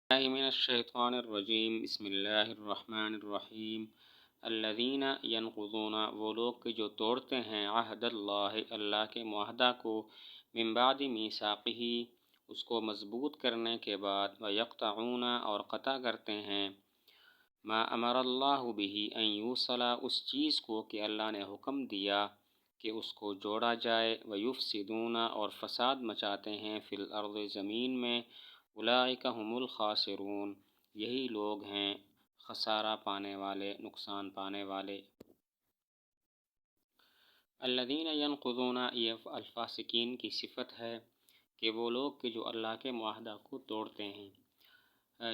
بالله من الشیطان الرجیم بسم اللہ الرحمن الرحیم الذین ینقضون وہ لوگ کہ جو توڑتے ہیں عہد اللہ کے معاہدہ کو من بعد میثاقہ اس کو مضبوط کرنے کے بعد ویقطعون اور قطع کرتے ہیں ما امر اللہ به ان یوصل اس چیز کو کہ اللہ نے حکم دیا کہ اس کو جوڑا جائے ویفسدون اور فساد مچاتے ہیں فی الارض زمین میں اولئک هم الخاسرون یہی لوگ ہیں خسارہ پانے والے نقصان پانے والے الذین ینقضون یہ الفاسقین کی صفت ہے کہ وہ لوگ کہ جو اللہ کے معاہدہ کو توڑتے ہیں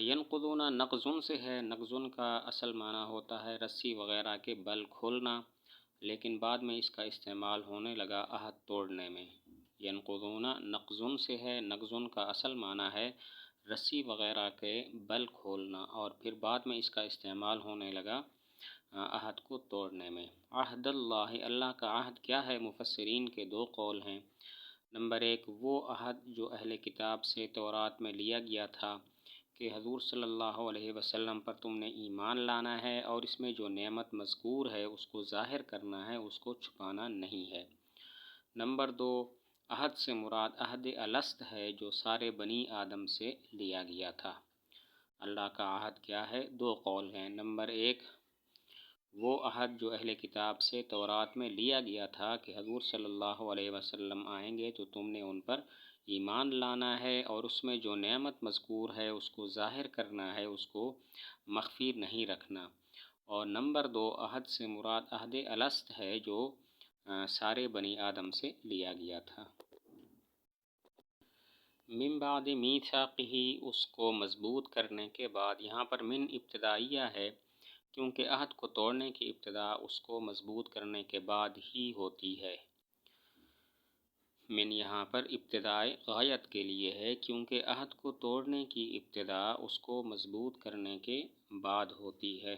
ینقضون نقضن سے ہے نقضن کا اصل معنی ہوتا ہے رسی وغیرہ کے بل کھولنا لیکن بعد میں اس کا استعمال ہونے لگا عہد توڑنے میں ینقضون نقضن سے ہے نقضن کا اصل معنی ہے رسی وغیرہ کے بل کھولنا اور پھر بعد میں اس کا استعمال ہونے لگا عہد کو توڑنے میں عہد اللہ کا عہد کیا ہے مفسرین کے دو قول ہیں نمبر ایک وہ عہد جو اہل کتاب سے تورات میں لیا گیا تھا کہ حضور صلی اللہ علیہ وسلم پر تم نے ایمان لانا ہے اور اس میں جو نعمت مذکور ہے اس کو ظاہر کرنا ہے اس کو چھپانا نہیں ہے نمبر دو عہد سے مراد عہد الست ہے جو سارے بنی آدم سے لیا گیا تھا اللہ کا عہد کیا ہے دو قول ہیں نمبر ایک وہ عہد جو اہل کتاب سے تورات میں لیا گیا تھا کہ حضور صلی اللہ علیہ وسلم آئیں گے تو تم نے ان پر ایمان لانا ہے اور اس میں جو نعمت مذکور ہے اس کو ظاہر کرنا ہے اس کو مخفی نہیں رکھنا اور نمبر دو عہد سے مراد عہد الست ہے جو سارے بنی آدم سے لیا گیا تھا من بعد میثاقہ اس کو مضبوط کرنے کے بعد یہاں پر من ابتدائیہ ہے کیونکہ عہد کو توڑنے کی ابتدا اس کو مضبوط کرنے کے بعد ہی ہوتی ہے من یہاں پر ابتدائے غایت کے لیے ہے کیونکہ عہد کو توڑنے کی ابتدا اس کو مضبوط کرنے کے بعد ہوتی ہے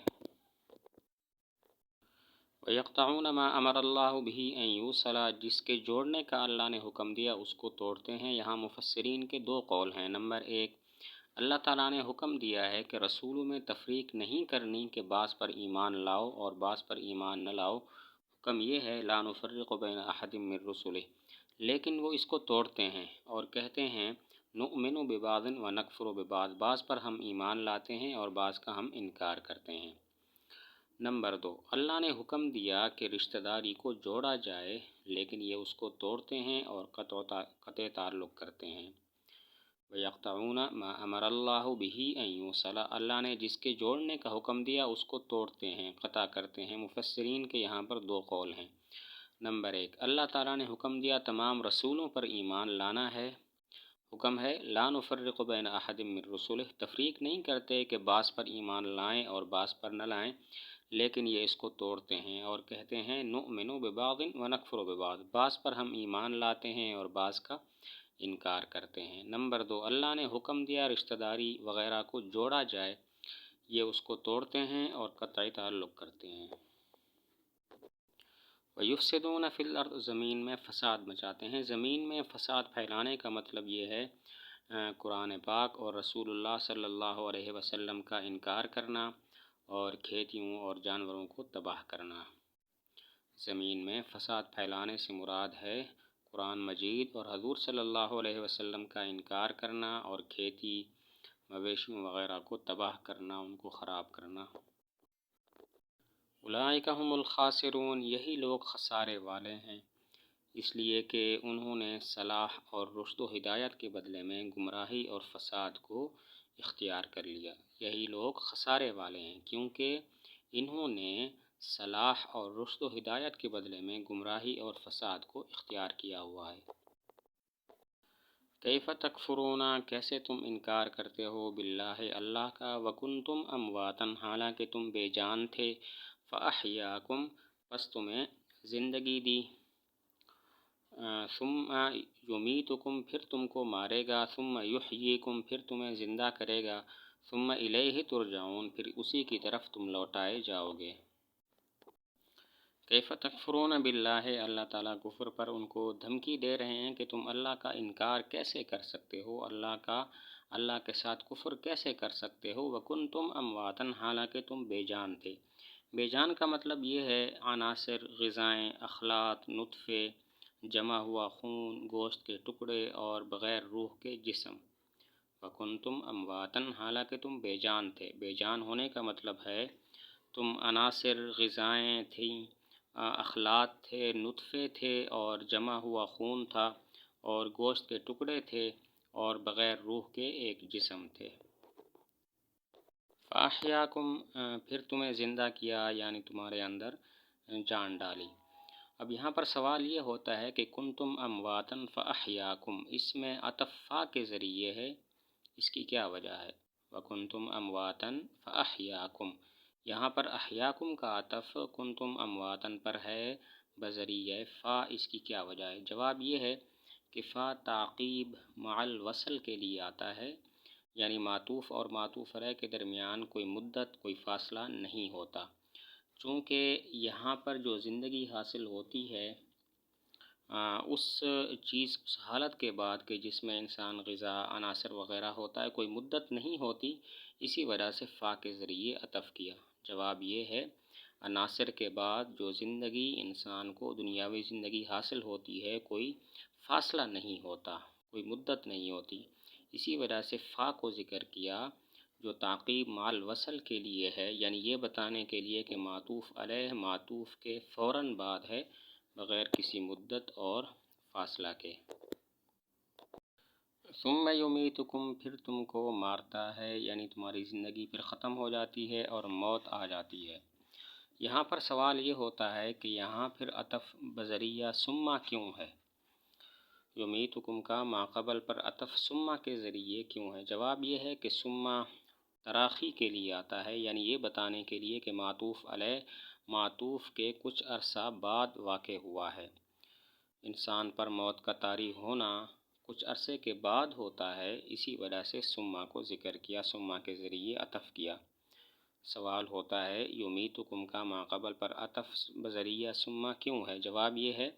وَيَقْطَعُونَ مَا أَمَرَ اللَّهُ بِهِ أَن يُوصَلَ جس کے جوڑنے کا اللہ نے حکم دیا اس کو توڑتے ہیں یہاں مفسرین کے دو قول ہیں نمبر ایک اللہ تعالیٰ نے حکم دیا ہے کہ رسولوں میں تفریق نہیں کرنی کہ بعض پر ایمان لاؤ اور بعض پر ایمان نہ لاؤ حکم یہ ہے لا نفرق بین احد من رسلہ لیکن وہ اس کو توڑتے ہیں اور کہتے ہیں نؤمن ببعض ونکفر ببعض بعض پر ہم ایمان لاتے ہیں اور بعض کا ہم انکار کرتے ہیں نمبر دو اللہ نے حکم دیا کہ رشتہ داری کو جوڑا جائے لیکن یہ اس کو توڑتے ہیں اور قطع تعلق کرتے ہیں وَيَقْطَعُونَ مَا أَمَرَ اللَّهُ بِهِ أَن يُوصَلَ اللہ نے جس کے جوڑنے کا حکم دیا اس کو توڑتے ہیں قطع کرتے ہیں مفسرین کے یہاں پر دو قول ہیں نمبر ایک اللہ تعالیٰ نے حکم دیا تمام رسولوں پر ایمان لانا ہے حکم ہے لا نفرق بین احد من رسلہ تفریق نہیں کرتے کہ بعض پر ایمان لائیں اور بعض پر نہ لائیں لیکن یہ اس کو توڑتے ہیں اور کہتے ہیں نؤمن ببعض ونکفر ببعض بعض پر ہم ایمان لاتے ہیں اور بعض کا انکار کرتے ہیں نمبر دو اللہ نے حکم دیا رشتہ داری وغیرہ کو جوڑا جائے یہ اس کو توڑتے ہیں اور قطعی تعلق کرتے ہیں وَيُفْسِدُونَ فِي الْأَرْضِ زمین میں فساد مچاتے ہیں زمین میں فساد پھیلانے کا مطلب یہ ہے قرآن پاک اور رسول اللہ صلی اللہ علیہ وسلم کا انکار کرنا اور کھیتیوں اور جانوروں کو تباہ کرنا زمین میں فساد پھیلانے سے مراد ہے قرآن مجید اور حضور صلی اللہ علیہ وسلم کا انکار کرنا اور کھیتی مویشیوں وغیرہ کو تباہ کرنا ان کو خراب کرنا اولئک هم الخاسرون یہی لوگ خسارے والے ہیں اس لیے کہ انہوں نے صلاح اور رشد و ہدایت کے بدلے میں گمراہی اور فساد کو اختیار کر لیا یہی لوگ خسارے والے ہیں کیونکہ انہوں نے صلاح اور رشد و ہدایت کے بدلے میں گمراہی اور فساد کو اختیار کیا ہوا ہے کیف تکفرون کیسے تم انکار کرتے ہو باللہ اللہ کا وکنتم امواتا حالانکہ تم بے جان تھے فاحیاکم پس تمہیں زندگی دی ثم یمیتکم پھر تم کو مارے گا ثم یحییکم پھر تمہیں زندہ کرے گا ثم الیہ ترجعون پھر اسی کی طرف تم لوٹائے جاؤ گے کیف تکفرون باللہ اللہ تعالیٰ کفر پر ان کو دھمکی دے رہے ہیں کہ تم اللہ کا انکار کیسے کر سکتے ہو اللہ کا اللہ کے ساتھ کفر کیسے کر سکتے ہو؟ وکنتم امواتن، حالانکہ تم بے جان تھے۔ بے جان کا مطلب یہ ہے عناصر، غذائیں، اخلاط، نطفے، جمع ہوا خون، گوشت کے ٹکڑے اور بغیر روح کے جسم۔ وکنتم امواتن، حالانکہ تم بے جان تھے۔ بے جان ہونے کا مطلب ہے تم عناصر، غذائیں تھیں، اخلاط تھے، نطفے تھے اور جمع ہوا خون تھا اور گوشت کے ٹکڑے تھے اور بغیر روح کے ایک جسم تھے۔ فاحیاکم، پھر تمہیں زندہ کیا، یعنی تمہارے اندر جان ڈالی۔ اب یہاں پر سوال یہ ہوتا ہے کہ کنتم امواتن فاحیاکم، اس میں عطف فا کے ذریعے ہے، اس کی کیا وجہ ہے؟ وکنتم امواتن فاحیاکم، یہاں پر احیاکم کا عطف کنتم امواتن پر ہے بذریعہ فا، اس کی کیا وجہ ہے؟ جواب یہ ہے کہ فا تعقیب مع الوصل کے لیے آتا ہے، یعنی معطوف اور معطوف علیہ کے درمیان کوئی مدت، کوئی فاصلہ نہیں ہوتا۔ چونکہ یہاں پر جو زندگی حاصل ہوتی ہے اس چیز، اس حالت کے بعد کہ جس میں انسان غذا، عناصر وغیرہ ہوتا ہے، کوئی مدت نہیں ہوتی، اسی وجہ سے فا کے ذریعے عطف کیا۔ جواب یہ ہے عناصر کے بعد جو زندگی انسان کو دنیاوی زندگی حاصل ہوتی ہے، کوئی فاصلہ نہیں ہوتا، کوئی مدت نہیں ہوتی، اسی وجہ سے فا کو ذکر کیا جو تعقیب مع الوصل کے لیے ہے، یعنی یہ بتانے کے لیے کہ معطوف علیہ معطوف کے فوراً بعد ہے، بغیر کسی مدت اور فاصلہ کے۔ ثم یمیتکم، پھر تم کو مارتا ہے، یعنی تمہاری زندگی پھر ختم ہو جاتی ہے اور موت آ جاتی ہے۔ یہاں پر سوال یہ ہوتا ہے کہ یہاں پھر عطف بذریعہ ثم کیوں ہے؟ یمیتکم کا ماقبل پر عطف ثم کے ذریعے کیوں ہے؟ جواب یہ ہے کہ ثم تراخی کے لیے آتا ہے، یعنی یہ بتانے کے لیے کہ معطوف علیہ معطوف کے کچھ عرصہ بعد واقع ہوا ہے۔ انسان پر موت کا طاری ہونا کچھ عرصے کے بعد ہوتا ہے، اسی وجہ سے ثم کو ذکر کیا، ثم کے ذریعے عطف کیا۔ سوال ہوتا ہے یمیتکم کا ماقبل پر عطف بذریعہ ثم کیوں ہے؟ جواب یہ ہے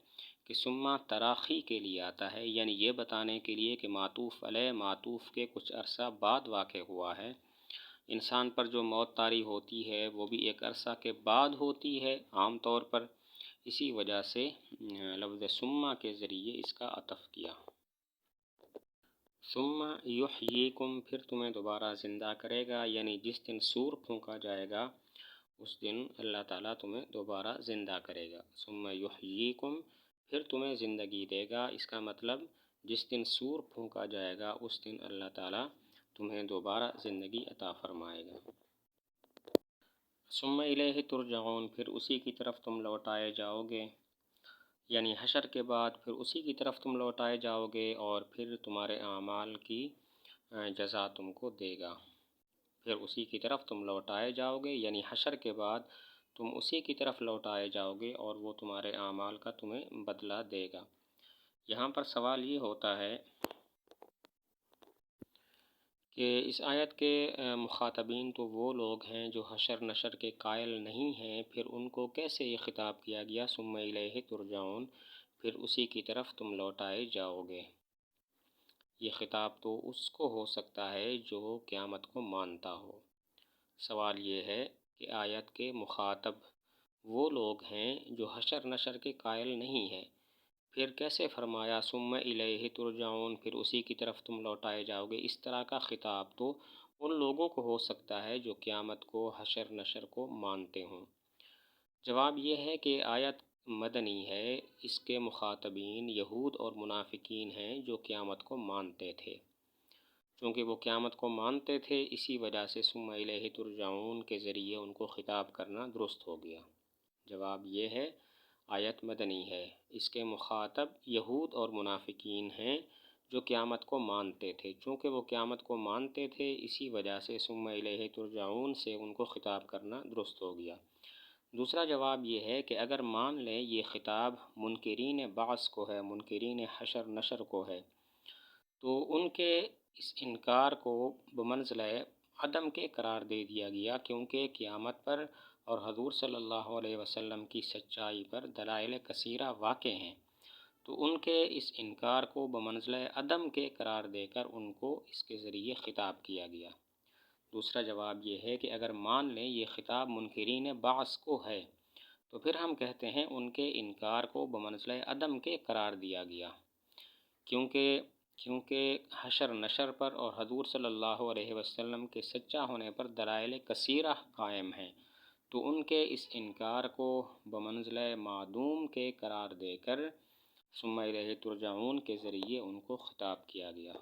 کہ ثم تراخی کے لیے آتا ہے، یعنی یہ بتانے کے لیے کہ معطوف علیہ معطوف کے کچھ عرصہ بعد واقع ہوا ہے۔ انسان پر جو موت طاری ہوتی ہے وہ بھی ایک عرصہ کے بعد ہوتی ہے عام طور پر، اسی وجہ سے لفظ ثم کے ذریعے اس کا عطف کیا۔ ثم یحییکم، پھر تمہیں دوبارہ زندہ کرے گا، یعنی جس دن سور پھونکا جائے گا اس دن اللہ تعالیٰ تمہیں دوبارہ زندہ کرے گا۔ ثم یحییکم، پھر تمہیں زندگی دے گا، اس کا مطلب جس دن سور پھونکا جائے گا اس دن اللہ تعالیٰ تمہیں دوبارہ زندگی عطا فرمائے گا۔ ثم الیہ ترجعون، پھر اسی کی طرف تم لوٹائے جاؤ گے، یعنی حشر کے بعد پھر اسی کی طرف تم لوٹائے جاؤ گے اور پھر تمہارے اعمال کی جزا تم کو دے گا۔ پھر اسی کی طرف تم لوٹائے جاؤ گے، یعنی حشر کے بعد تم اسی کی طرف لوٹائے جاؤ گے اور وہ تمہارے اعمال کا تمہیں بدلہ دے گا۔ یہاں پر سوال یہ ہوتا ہے کہ اس آیت کے مخاطبین تو وہ لوگ ہیں جو حشر نشر کے قائل نہیں ہیں، پھر ان کو کیسے یہ خطاب کیا گیا ثم الیہ ترجعون، پھر اسی کی طرف تم لوٹائے جاؤ گے؟ یہ خطاب تو اس کو ہو سکتا ہے جو قیامت کو مانتا ہو۔ سوال یہ ہے کہ آیت کے مخاطب وہ لوگ ہیں جو حشر نشر کے قائل نہیں ہیں، پھر کیسے فرمایا ثم الیہ ترجعون، پھر اسی کی طرف تم لوٹائے جاؤ گے؟ اس طرح کا خطاب تو ان لوگوں کو ہو سکتا ہے جو قیامت کو، حشر نشر کو مانتے ہوں۔ جواب یہ ہے کہ آیت مدنی ہے، اس کے مخاطبین یہود اور منافقین ہیں جو قیامت کو مانتے تھے۔ چونکہ وہ قیامت کو مانتے تھے اسی وجہ سے ثم الیہ ترجعون کے ذریعے ان کو خطاب کرنا درست ہو گیا۔ جواب یہ ہے آیت مدنی ہے، اس کے مخاطب یہود اور منافقین ہیں جو قیامت کو مانتے تھے، چونکہ وہ قیامت کو مانتے تھے اسی وجہ سے ثم الیہ ترجعون سے ان کو خطاب کرنا درست ہو گیا۔ دوسرا جواب یہ ہے کہ اگر مان لیں یہ خطاب منکرین بعث کو ہے، منکرین حشر نشر کو ہے، تو ان کے اس انکار کو بمنزلہ عدم کے قرار دے دیا گیا، کیونکہ قیامت پر اور حضور صلی اللہ علیہ وسلم کی سچائی پر دلائل کثیرہ واقع ہیں، تو ان کے اس انکار کو بمنزلہ عدم کے قرار دے کر ان کو اس کے ذریعے خطاب کیا گیا۔ دوسرا جواب یہ ہے کہ اگر مان لیں یہ خطاب منکرین بعث کو ہے تو پھر ہم کہتے ہیں ان کے انکار کو بمنزلہ عدم کے قرار دیا گیا، کیونکہ حشر نشر پر اور حضور صلی اللہ علیہ وسلم کے سچا ہونے پر دلائل کثیرہ قائم ہیں، تو ان کے اس انکار کو بمنزلہ معدوم کے قرار دے کر ثم الیہ ترجعون کے ذریعے ان کو خطاب کیا گیا۔